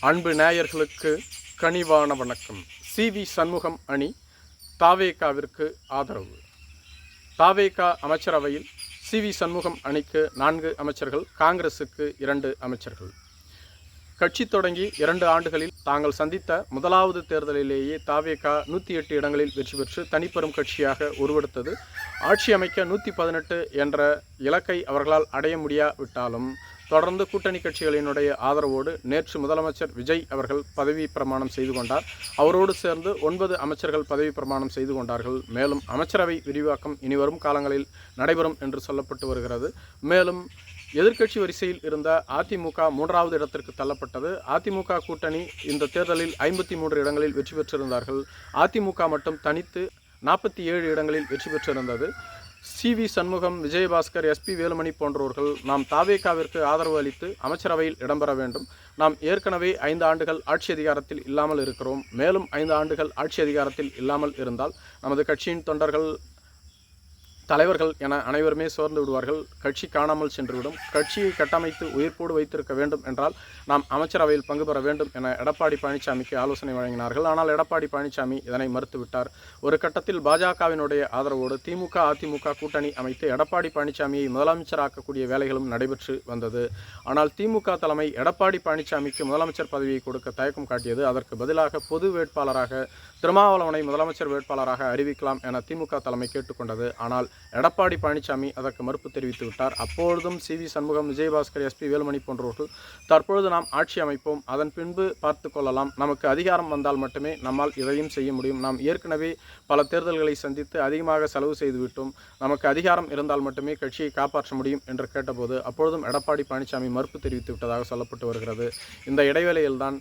அன்பு நேயர்களுக்கு கனிவான வணக்கம். சி.வி. சண்முகம் அணி தாவேகாவிற்கு ஆதரவு. தாவேகா அமைச்சரவையில் சி.வி. சண்முகம் அணிக்கு 4 அமைச்சர்கள், காங்கிரசுக்கு 2 அமைச்சர்கள். கட்சி தொடங்கி 2 ஆண்டுகளில் தாங்கள் சந்தித்த முதலாவது தேர்தலிலேயே தாவேகா 108 இடங்களில் வெற்றி பெற்று தனிப்பெரும் கட்சியாக உருவெடுத்தது. ஆட்சி அமைக்க 118 என்ற இலக்கை அவர்களால் அடைய முடியாவிட்டாலும் தொடர்ந்து கூட்டணி கட்சிகளினுடைய ஆதரவோடு நேற்று முதலமைச்சர் விஜய் அவர்கள் பதவி பிரமாணம் செய்து கொண்டார். அவரோடு சேர்ந்து 9 அமைச்சர்கள் பதவி பிரமாணம் செய்து கொண்டார்கள். மேலும் அமைச்சரவை விரிவாக்கம் இனிவரும் காலங்களில் நடைபெறும் என்று சொல்லப்பட்டு வருகிறது. மேலும் எதிர்க்கட்சி வரிசையில் இருந்த அதிமுக 3வது இடத்திற்கு தள்ளப்பட்டது. அதிமுக கூட்டணி இந்த தேர்தலில் 53 இடங்களில் வெற்றி பெற்றிருந்தார்கள். அதிமுக மட்டும் தனித்து 47 இடங்களில் வெற்றி பெற்றிருந்தது. சி.வி. சண்முகம், விஜயபாஸ்கர், எஸ்.பி. வேலுமணி போன்றவர்கள் நாம் தாவேகாவிற்கு ஆதரவு அளித்து அமைச்சரவையில் இடம்பெற வேண்டும். நாம் ஏற்கனவே 5 ஆண்டுகள் ஆட்சி அதிகாரத்தில் இல்லாமல் இருக்கிறோம். மேலும் 5 ஆண்டுகள் ஆட்சி அதிகாரத்தில் இல்லாமல் இருந்தால் நமது கட்சியின் தொண்டர்கள், தலைவர்கள் என அனைவருமே சோர்ந்து விடுவார்கள். கட்சி காணாமல் சென்றுவிடும். கட்சியை கட்டமைத்து உயிர்ப்போடு வைத்திருக்க வேண்டும் என்றால் நாம் அமைச்சரவையில் பங்கு பெற வேண்டும் என எடப்பாடி பழனிசாமிக்கு ஆலோசனை வழங்கினார்கள். ஆனால் எடப்பாடி பழனிசாமி இதனை மறுத்துவிட்டார். ஒரு கட்டத்தில் பாஜகவினுடைய ஆதரவோடு திமுக, அதிமுக கூட்டணி அமைத்து எடப்பாடி பழனிசாமியை முதலமைச்சராக்கக்கூடிய வேலைகளும் நடைபெற்று வந்தது. ஆனால் திமுக தலைமை எடப்பாடி பழனிசாமிக்கு முதலமைச்சர் பதவியை கொடுக்க தயக்கம் காட்டியது. அதற்கு பதிலாக பொது வேட்பாளராக திருமாவளவனை முதலமைச்சர் வேட்பாளராக அறிவிக்கலாம் என திமுக தலைமை கேட்டுக்கொண்டது. ஆனால் எடப்பாடி பழனிசாமி அதற்கு மறுப்பு தெரிவித்து விட்டார். அப்பொழுதும் சி.வி. சண்முகம், விஜயபாஸ்கர், எஸ்.பி. வேலுமணி போன்றவர்கள் தற்பொழுது நாம் ஆட்சி அமைப்போம், அதன் பின்பு பார்த்து கொள்ளலாம், நமக்கு அதிகாரம் வந்தால் மட்டுமே நம்மால் இதையும் செய்ய முடியும், நாம் ஏற்கனவே பல தேர்தல்களை சந்தித்து அதிகமாக செலவு செய்துவிட்டோம், நமக்கு அதிகாரம் இருந்தால் மட்டுமே கட்சியை காப்பாற்ற முடியும் என்று கேட்டபோது அப்பொழுதும் எடப்பாடி பழனிசாமி மறுப்பு தெரிவித்து விட்டதாக சொல்லப்பட்டு வருகிறது. இந்த இடைவேளையில்தான்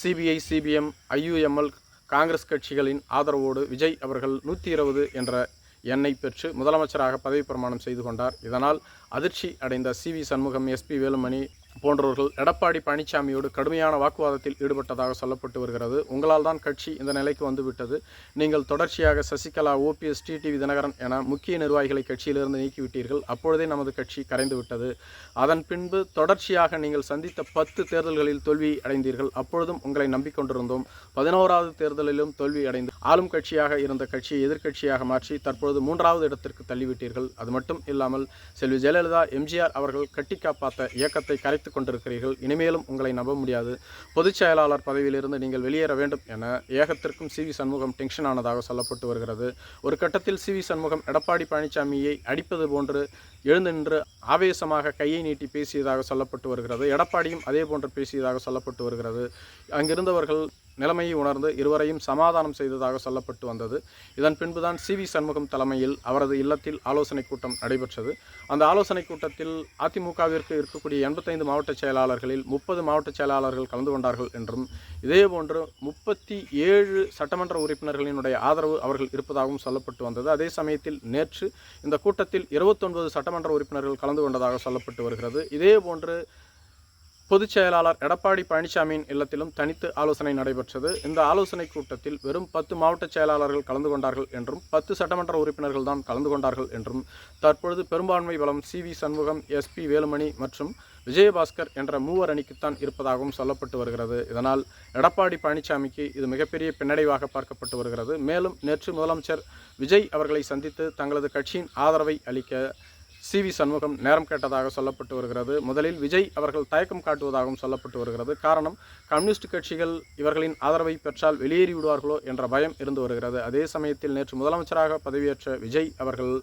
சிபிஐ, சிபிஎம், ஐயுஎம்எல், காங்கிரஸ் கட்சிகளின் ஆதரவோடு விஜய் அவர்கள் 120 என்ற எண்ணை பெற்று முதலமைச்சராக பதவி பிரமாணம் செய்து கொண்டார். இதனால் அதிர்ச்சி அடைந்த சி.வி. சண்முகம், எஸ்.பி. வேலுமணி போன்றவர்கள் எடப்பாடி பழனிசாமியோடு கடுமையான வாக்குவாதத்தில் ஈடுபட்டதாக சொல்லப்பட்டு வருகிறது. உங்களால் தான் கட்சி இந்த நிலைக்கு வந்துவிட்டது. நீங்கள் தொடர்ச்சியாக சசிகலா, ஓபிஎஸ், டிடிவி தினகரன் என முக்கிய நிர்வாகிகளை கட்சியிலிருந்து நீக்கிவிட்டீர்கள். அப்பொழுதே நமது கட்சி கரைந்து விட்டது. அதன் பின்பு தொடர்ச்சியாக நீங்கள் சந்தித்த 10 தேர்தல்களில் தோல்வி அடைந்தீர்கள். அப்பொழுதும் உங்களை நம்பிக்கொண்டிருந்தோம். 11வது தேர்தலிலும் தோல்வி அடைந்து ஆளும் கட்சியாக இருந்த கட்சியை எதிர்க்கட்சியாக மாற்றி தற்பொழுது 3வது இடத்திற்கு தள்ளிவிட்டீர்கள். அது மட்டும் இல்லாமல் செல்வி ஜெயலலிதா, எம்ஜிஆர் அவர்கள் கட்டி காப்பாற்ற இயக்கத்தை கரைத்து கொண்டிருக்கிறீர்கள். இனிமேலும் உங்களை நம்ப முடியாது. பொதுச் செயலாளர் பதவியிலிருந்து நீங்கள் வெளியேற வேண்டும் என ஏகத்திற்கும் சி.வி. சண்முகம் டென்ஷன் ஆனதாக சொல்லப்பட்டு வருகிறது. ஒரு கட்டத்தில் சி.வி. சண்முகம் எடப்பாடி பழனிசாமியை அடிப்பது போன்று எழுந்து நின்று ஆவேசமாக கையை நீட்டி பேசியதாக சொல்லப்பட்டு வருகிறது. எடப்பாடியும் அதே போன்று பேசியதாக சொல்லப்பட்டு வருகிறது. அங்கிருந்தவர்கள் நிலைமையை உணர்ந்து இருவரையும் சமாதானம் செய்ததாக சொல்லப்பட்டு வந்தது. இதன் பின்புதான் சி.வி. சண்முகம் தலைமையில் அவரது இல்லத்தில் ஆலோசனை கூட்டம் நடைபெற்றது. அந்த ஆலோசனை கூட்டத்தில் அதிமுகவிற்கு இருக்கக்கூடிய 85 மாவட்ட செயலாளர்களில் 30 மாவட்ட செயலாளர்கள் கலந்து கொண்டார்கள் என்றும், இதேபோன்று 37 சட்டமன்ற உறுப்பினர்களினுடைய ஆதரவு அவர்கள் இருப்பதாகவும் சொல்லப்பட்டு வந்தது. அதே சமயத்தில் நேற்று இந்த கூட்டத்தில் 29 சட்டமன்ற உறுப்பினர்கள் கலந்து கொண்டதாக சொல்லப்பட்டு வருகிறது. இதேபோன்று பொதுச் செயலாளர் எடப்பாடி பழனிசாமியின் இல்லத்திலும் தனித்து ஆலோசனை நடைபெற்றது. இந்த ஆலோசனை கூட்டத்தில் வெறும் 10 மாவட்ட செயலாளர்கள் கலந்து கொண்டார்கள் என்றும் 10 சட்டமன்ற உறுப்பினர்கள் தான் கலந்து கொண்டார்கள் என்றும், தற்பொழுது பெரும்பான்மை பலம் சி.வி. சண்முகம், எஸ்.பி. வேலுமணி மற்றும் விஜயபாஸ்கர் என்ற மூவர் அணிக்குத்தான் இருப்பதாகவும் சொல்லப்பட்டு வருகிறது. இதனால் எடப்பாடி பழனிசாமிக்கு இது மிகப்பெரிய பின்னடைவாக பார்க்கப்பட்டு வருகிறது. மேலும் நேற்று முதலமைச்சர் விஜய் அவர்களை சந்தித்து தங்களது கட்சியின் ஆதரவை அளிக்க சி.வி. சண்முகம் நேரம் கேட்டதாக சொல்லப்பட்டு வருகிறது. முதலில் விஜய் அவர்கள் தயக்கம் காட்டுவதாகவும் சொல்லப்பட்டு வருகிறது. காரணம், கம்யூனிஸ்ட் கட்சிகள் இவர்களின் ஆதரவை பெற்றால் வெளியேறி விடுவார்களோ என்ற பயம் இருந்து வருகிறது. அதே சமயத்தில் நேற்று முதலமைச்சராக பதவியேற்ற விஜய் அவர்கள்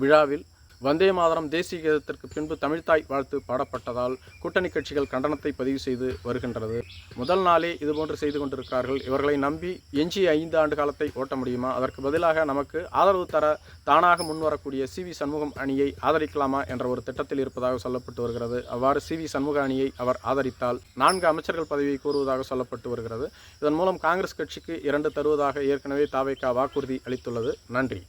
விழாவில் வந்தே மாதரம் தேசிய கீதத்திற்கு பின்பு தமிழ்தாய் வாழ்த்து பாடப்பட்டதால் கூட்டணி கட்சிகள் கண்டனத்தை பதிவு செய்து வருகின்றது. முதல் நாளே இதுபோன்று செய்து கொண்டிருக்கிறார்கள். இவர்களை நம்பி எஞ்சிய 5 ஆண்டு காலத்தை ஓட்ட முடியுமா? அதற்கு பதிலாக நமக்கு ஆதரவு தர தானாக முன்வரக்கூடிய சி.வி. சண்முகம் அணியை ஆதரிக்கலாமா என்ற ஒரு திட்டத்தில் இருப்பதாக சொல்லப்பட்டு வருகிறது. அவ்வாறு சி.வி. சண்முக அணியை அவர் ஆதரித்தால் 4 அமைச்சர்கள் பதவியை கோருவதாக சொல்லப்பட்டு வருகிறது. இதன் மூலம் காங்கிரஸ் கட்சிக்கு 2 தருவதாக ஏற்கனவே தாவேகா வாக்குறுதி அளித்துள்ளது. நன்றி.